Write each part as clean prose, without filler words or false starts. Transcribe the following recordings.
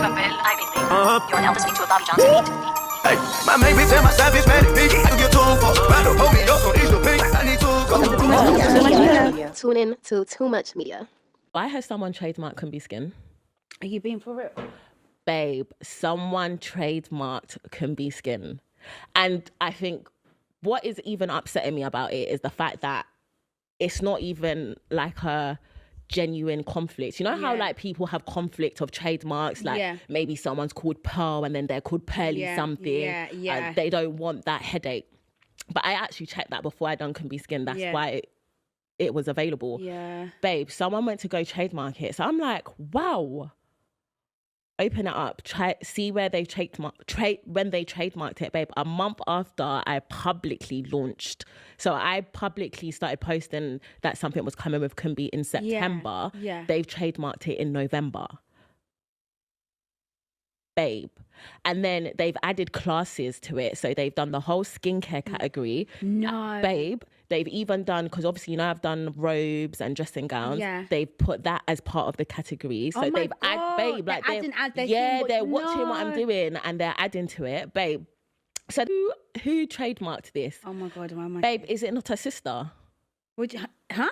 You're now listening to a Bobby Johnson beat. Hey, my main bitch and my savage man, bitch. I can get too for. Rather pull me up on Easter pink. I need to go. Tune in to Too Much Media. Why has someone trademarked Can Be Skin? Are you being for real? Babe, someone trademarked Can Be Skin. And I think what is even upsetting me about it is the fact that it's not even like a genuine conflict. You know how like people have conflict of trademarks, like maybe someone's called Pearl and then they're called Pearly something. And they don't want that headache. But I actually checked that before I done Can Be Skin. That's why it was available. Yeah. Babe, someone went to go trademark it. So I'm like, wow. Open it up, see where they when they trademarked it, babe. A month after I publicly launched. So I publicly started posting that something was coming with Can Be in September. Yeah. They've trademarked it in November. Babe. And then they've added classes to it. So they've done the whole skincare category. No. Babe, they've even done, because obviously, I've done robes and dressing gowns. Yeah. They've put that as part of the category. So they're watching what I'm doing and they're adding to it. Babe, so who trademarked this? Oh my God. Babe, is it not her sister? Huh?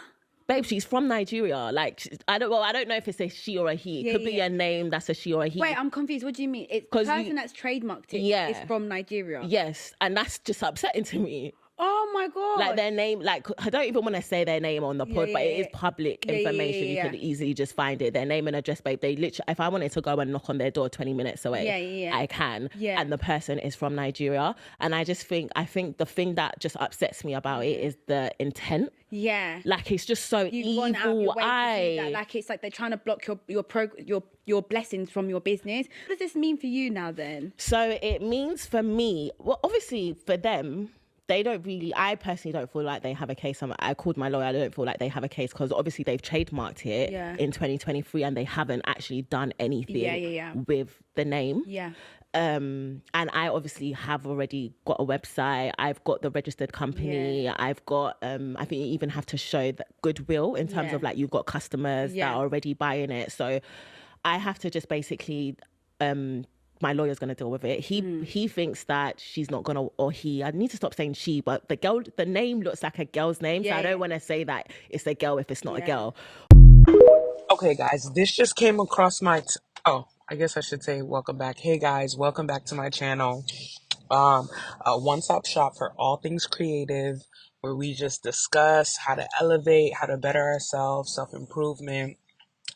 Babe, she's from Nigeria. Like, I don't know if it's a she or a he. It could be a name that's a she or a he. Wait, I'm confused. What do you mean? It's the person that's trademarked it is from Nigeria. Yes, and that's just upsetting to me. Oh my God. Like their name, like I don't even want to say their name on the pod, but it is public information. You can easily just find it. Their name and address, babe. They literally, if I wanted to go and knock on their door 20 minutes away, I can. Yeah. And the person is from Nigeria. And I think the thing that just upsets me about it is the intent. Yeah. Like it's just so You've evil. gone out your way to do that. Like it's like they're trying to block your blessings from your business. What does this mean for you now then? So it means for me, well, obviously for them, they don't really, I personally don't feel like they have a case. I called my lawyer, I don't feel like they have a case because obviously they've trademarked it in 2023 and they haven't actually done anything with the name. Yeah. And I obviously have already got a website. I've got the registered company. I've got, I think you even have to show that goodwill in terms of like you've got customers that are already buying it. So I have to just basically, my lawyer's going to deal with it. He thinks that she's not going to, or I need to stop saying she, but the name looks like a girl's name. So I don't want to say that it's a girl if it's not a girl. Okay, guys, this just came across my, I guess I should say welcome back. Hey guys, welcome back to my channel. A one-stop shop for all things creative, where we just discuss how to elevate, how to better ourselves, self-improvement,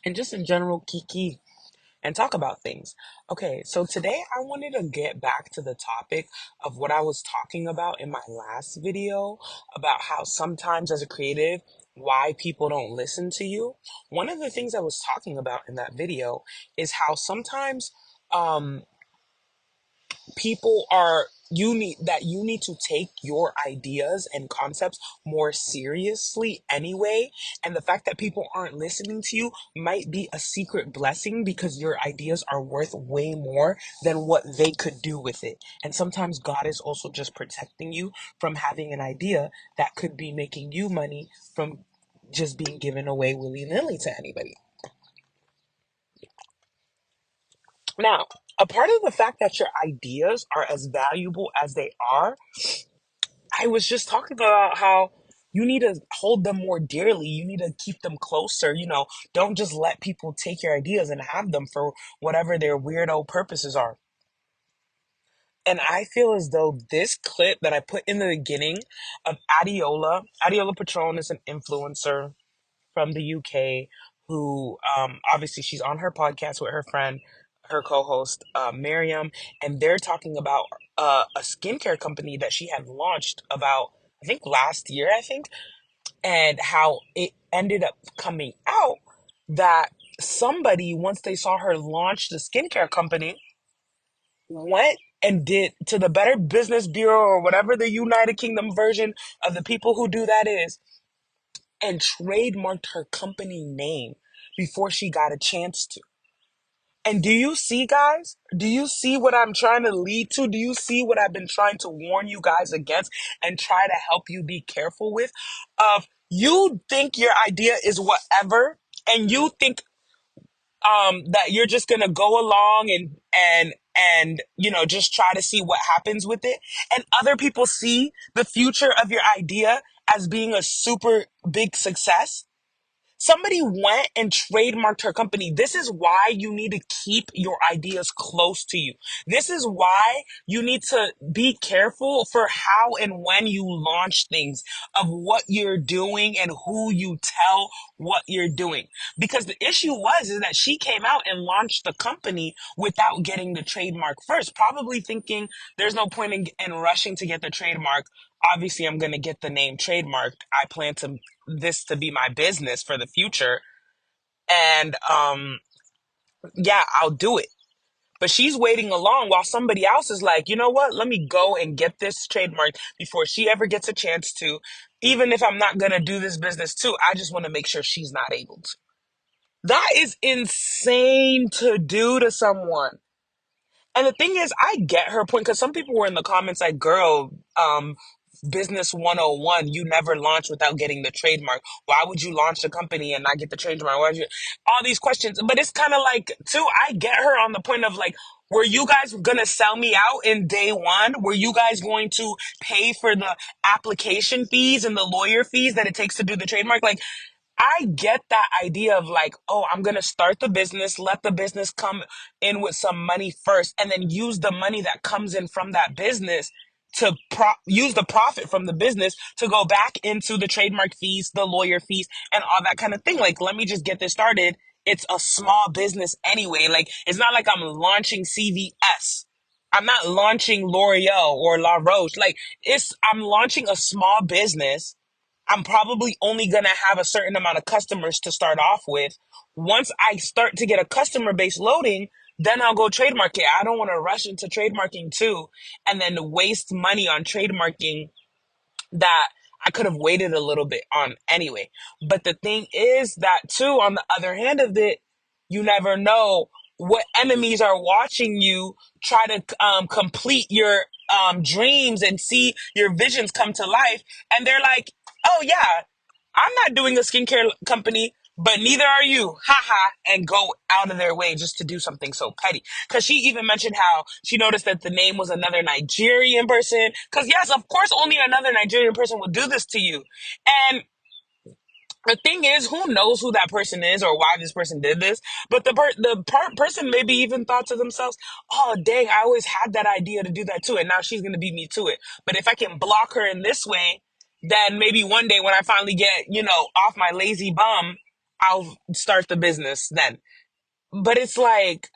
and just in general kiki. And talk about things. Okay, so today I wanted to get back to the topic of what I was talking about in my last video about how sometimes as a creative, why people don't listen to you. One of the things I was talking about in that video is how sometimes people you need to take your ideas and concepts more seriously anyway, and the fact that people aren't listening to you might be a secret blessing because your ideas are worth way more than what they could do with it. And sometimes God is also just protecting you from having an idea that could be making you money from just being given away willy-nilly to anybody. Now, a part of the fact that your ideas are as valuable as they are, I was just talking about how you need to hold them more dearly. You need to keep them closer. Don't just let people take your ideas and have them for whatever their weirdo purposes are. And I feel as though this clip that I put in the beginning of Adeola Patronne is an influencer from the UK who obviously she's on her podcast with her friend, her co-host Miriam, and they're talking about a skincare company that she had launched about, I think last year, and how it ended up coming out that somebody, once they saw her launch the skincare company, went and did to the Better Business Bureau or whatever the United Kingdom version of the people who do that is, and trademarked her company name before she got a chance to. And do you see, guys? Do you see what I'm trying to lead to? Do you see what I've been trying to warn you guys against and try to help you be careful with? You think your idea is whatever, and you think that you're just gonna go along and just try to see what happens with it. And other people see the future of your idea as being a super big success. Somebody went and trademarked her company. This is why you need to keep your ideas close to you. This is why you need to be careful for how and when you launch things, of what you're doing and who you tell what you're doing. Because the issue is that she came out and launched the company without getting the trademark first, probably thinking there's no point in rushing to get the trademark. Obviously, I'm going to get the name trademarked. I plan to this to be my business for the future. And yeah, I'll do it. But she's waiting along while somebody else is like, you know what? Let me go and get this trademark before she ever gets a chance to. Even if I'm not going to do this business too, I just want to make sure she's not able to. That is insane to do to someone. And the thing is, I get her point, because some people were in the comments like, girl, business 101, you never launch without getting the trademark. Why would you launch the company and not get the trademark? Why would you? All these questions. But it's kind of like, too, I get her on the point of like, were you guys going to sell me out in day one? Were you guys going to pay for the application fees and the lawyer fees that it takes to do the trademark? Like, I get that idea of like, oh, I'm going to start the business, let the business come in with some money first, and then use the money that comes in from that business to use the profit from the business to go back into the trademark fees, the lawyer fees, and all that kind of thing. Like, let me just get this started. It's a small business anyway. Like, it's not like I'm launching CVS. I'm not launching L'Oreal or La Roche. Like, I'm launching a small business. I'm probably only going to have a certain amount of customers to start off with. Once I start to get a customer base loading, then I'll go trademark it. I don't want to rush into trademarking too and then waste money on trademarking that I could have waited a little bit on anyway. But the thing is that too, on the other hand of it, you never know what enemies are watching you try to complete your dreams and see your visions come to life. And they're like, oh yeah, I'm not doing a skincare company, but neither are you. Haha. And go out of their way just to do something so petty. Because she even mentioned how she noticed that the name was another Nigerian person. Because yes, of course, only another Nigerian person would do this to you. And the thing is, who knows who that person is or why this person did this? But the person maybe even thought to themselves, "Oh, dang! I always had that idea to do that too, and now she's gonna beat me to it. But if I can block her in this way, then maybe one day when I finally get off my lazy bum, I'll start the business then." But it's like,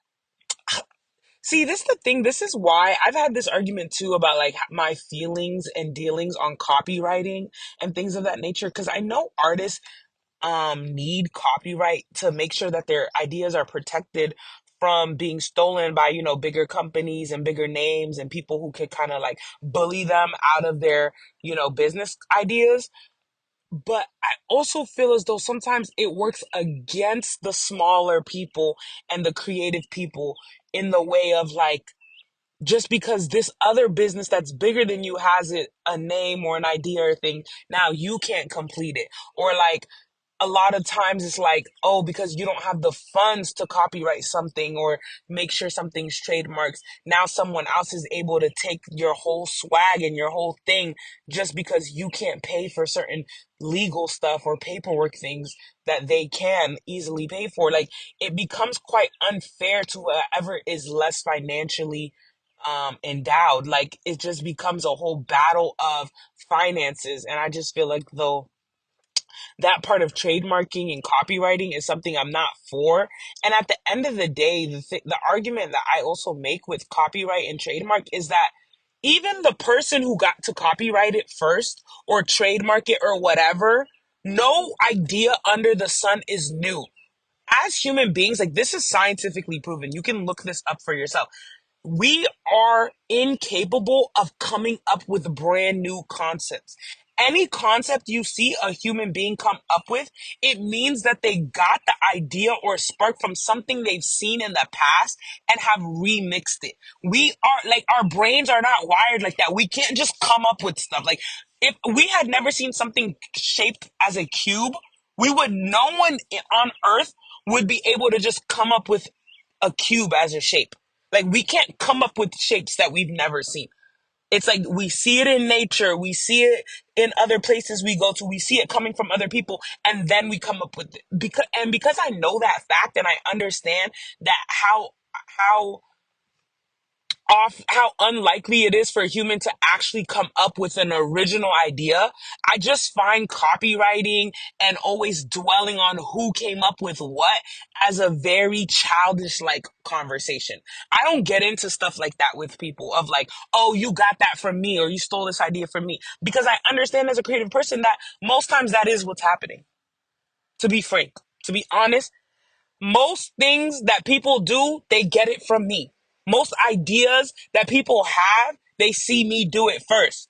see, this is the thing. This is why I've had this argument too about like my feelings and dealings on copywriting and things of that nature. Because I know artists need copyright to make sure that their ideas are protected from being stolen by bigger companies and bigger names and people who could kind of like bully them out of their business ideas. But I also feel as though sometimes it works against the smaller people and the creative people, in the way of like, just because this other business that's bigger than you has a name or an idea or thing, now you can't complete it. Or like, a lot of times it's like, oh, because you don't have the funds to copyright something or make sure something's trademarks, now someone else is able to take your whole swag and your whole thing just because you can't pay for certain legal stuff or paperwork things that they can easily pay for. Like, it becomes quite unfair to whoever is less financially endowed. Like, it just becomes a whole battle of finances. And I just feel like, though, that part of trademarking and copywriting is something I'm not for. And at the end of the day, the argument that I also make with copyright and trademark is that even the person who got to copyright it first or trademark it or whatever, no idea under the sun is new. As human beings, like, this is scientifically proven. You can look this up for yourself. We are incapable of coming up with brand new concepts. Any concept you see a human being come up with, it means that they got the idea or spark from something they've seen in the past and have remixed it. We are like, our brains are not wired like that. We can't just come up with stuff. Like, if we had never seen something shaped as a cube, no one on earth would be able to just come up with a cube as a shape. Like, we can't come up with shapes that we've never seen. It's like we see it in nature, we see it in other places we go to, we see it coming from other people, and then we come up with it. Because I know that fact and I understand that how how unlikely it is for a human to actually come up with an original idea. I just find copywriting and always dwelling on who came up with what as a very childish like conversation. I don't get into stuff like that with people of like, oh, you got that from me or you stole this idea from me, because I understand as a creative person that most times that is what's happening. To be frank, to be honest, most things that people do, they get it from me. Most ideas that people have, they see me do it first.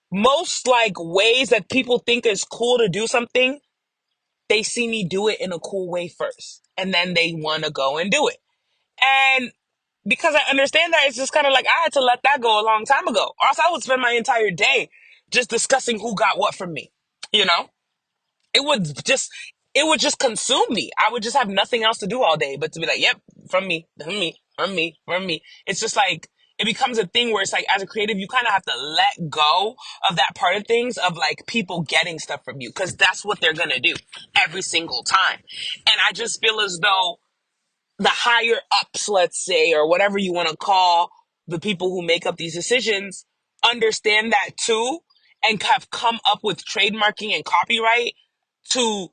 Most like ways that people think is cool to do something, they see me do it in a cool way first. And then they want to go and do it. And because I understand that, it's just kind of like I had to let that go a long time ago. Or else I would spend my entire day just discussing who got what from me, you know? it would just it would just consume me. I would just have nothing else to do all day but to be like, yep, from me, from me, from me, from me. It's just like it becomes a thing where it's like as a creative, you kind of have to let go of that part of things of like people getting stuff from you because that's what they're gonna do every single time. And I just feel as though the higher ups, let's say, or whatever you want to call the people who make up these decisions, understand that too and have come up with trademarking and copyright to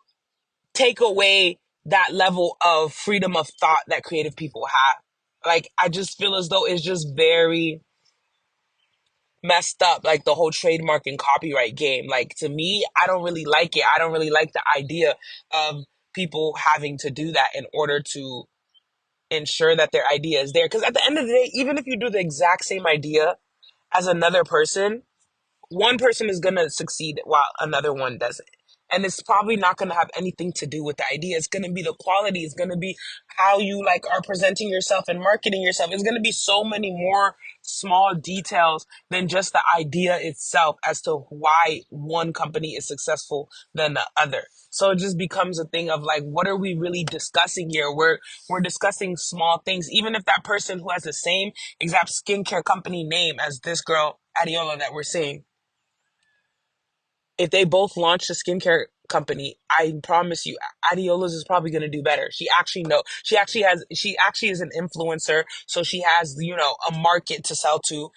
take away that level of freedom of thought that creative people have. Like, I just feel as though it's just very messed up, like the whole trademark and copyright game. Like, to me, I don't really like it. I don't really like the idea of people having to do that in order to ensure that their idea is there. Because at the end of the day, even if you do the exact same idea as another person, one person is going to succeed while another one doesn't. And it's probably not going to have anything to do with the idea. It's going to be the quality. It's going to be how you like are presenting yourself and marketing yourself. It's going to be so many more small details than just the idea itself as to why one company is successful than the other. So it just becomes a thing of like, what are we really discussing here? We're discussing small things. Even if that person who has the same exact skincare company name as this girl, Adeola, that we're seeing, if they both launch a skincare company, I promise you, Adeola's is probably going to do better. She actually is an influencer. So she has, a market to sell to.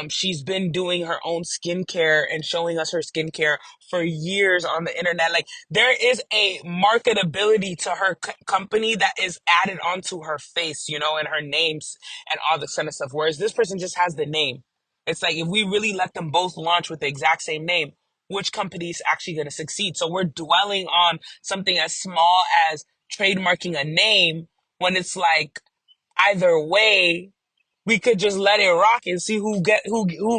She's been doing her own skincare and showing us her skincare for years on the internet. Like, there is a marketability to her company that is added onto her face, and her names and all this kind of stuff. Whereas this person just has the name. It's like, if we really let them both launch with the exact same name, which company is actually going to succeed? So we're dwelling on something as small as trademarking a name when it's like either way, we could just let it rock and see who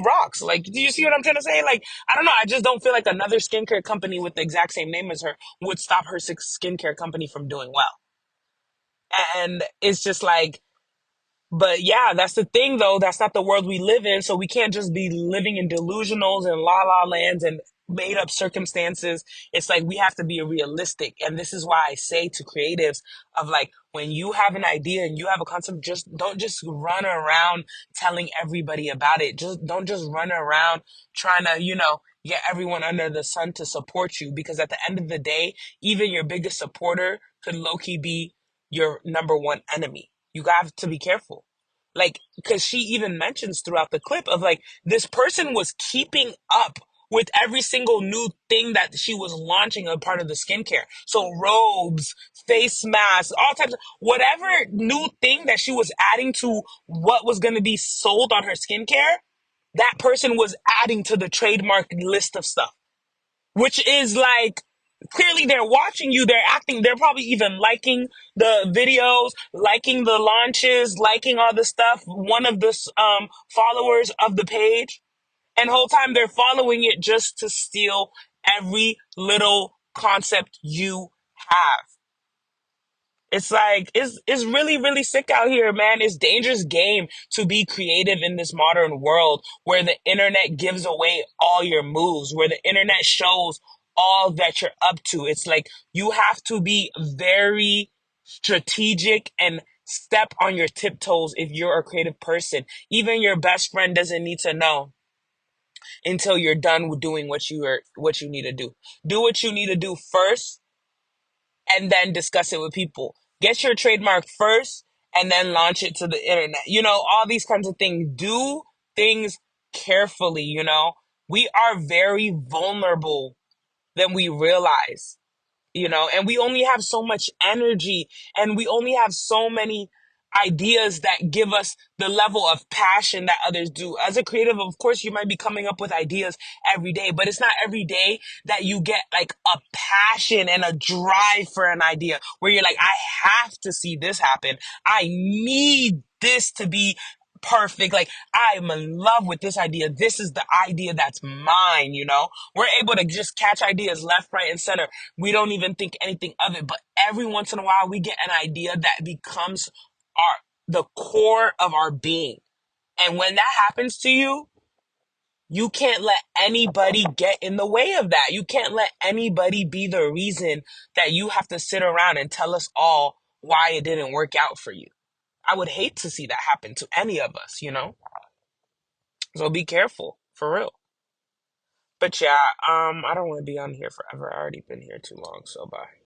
rocks. Like, do you see what I'm trying to say? Like, I don't know. I just don't feel like another skincare company with the exact same name as her would stop her skincare company from doing well. And it's just like, but yeah, that's the thing though. That's not the world we live in. So we can't just be living in delusionals and la la lands and made up circumstances. It's like we have to be realistic. And this is why I say to creatives of like, when you have an idea and you have a concept, don't just run around telling everybody about it. Don't just run around trying to, get everyone under the sun to support you. Because at the end of the day, even your biggest supporter could low-key be your number one enemy. You have to be careful. Like, because she even mentions throughout the clip of like, this person was keeping up with every single new thing that she was launching a part of the skincare. So robes, face masks, all types of whatever new thing that she was adding to what was going to be sold on her skincare, that person was adding to the trademark list of stuff, which is like, clearly they're watching you, they're acting, they're probably even liking the videos, liking the launches, liking all the stuff, one of the followers of the page. And the whole time they're following it just to steal every little concept you have. It's like, it's really, really sick out here, man. It's a dangerous game to be creative in this modern world where the internet gives away all your moves, where the internet shows all that you're up to. It's like you have to be very strategic and step on your tiptoes if you're a creative person. Even your best friend doesn't need to know until you're done with doing what you need to do. Do what you need to do first and then discuss it with people. Get your trademark first and then launch it to the internet. You know, all these kinds of things. Do things carefully, you know. We are very vulnerable than we realize, you know, and we only have so much energy and we only have so many ideas that give us the level of passion that others do. As a creative, of course, you might be coming up with ideas every day, but it's not every day that you get like a passion and a drive for an idea where you're like, I have to see this happen. I need this to be perfect. Like, I'm in love with this idea. This is the idea that's mine, you know? We're able to just catch ideas left, right, and center. We don't even think anything of it. But every once in a while, we get an idea that becomes the core of our being. And when that happens to you, you can't let anybody get in the way of that. You can't let anybody be the reason that you have to sit around and tell us all why it didn't work out for you. I would hate to see that happen to any of us, you know? So be careful, for real. But yeah, I don't want to be on here forever. I already been here too long, so bye.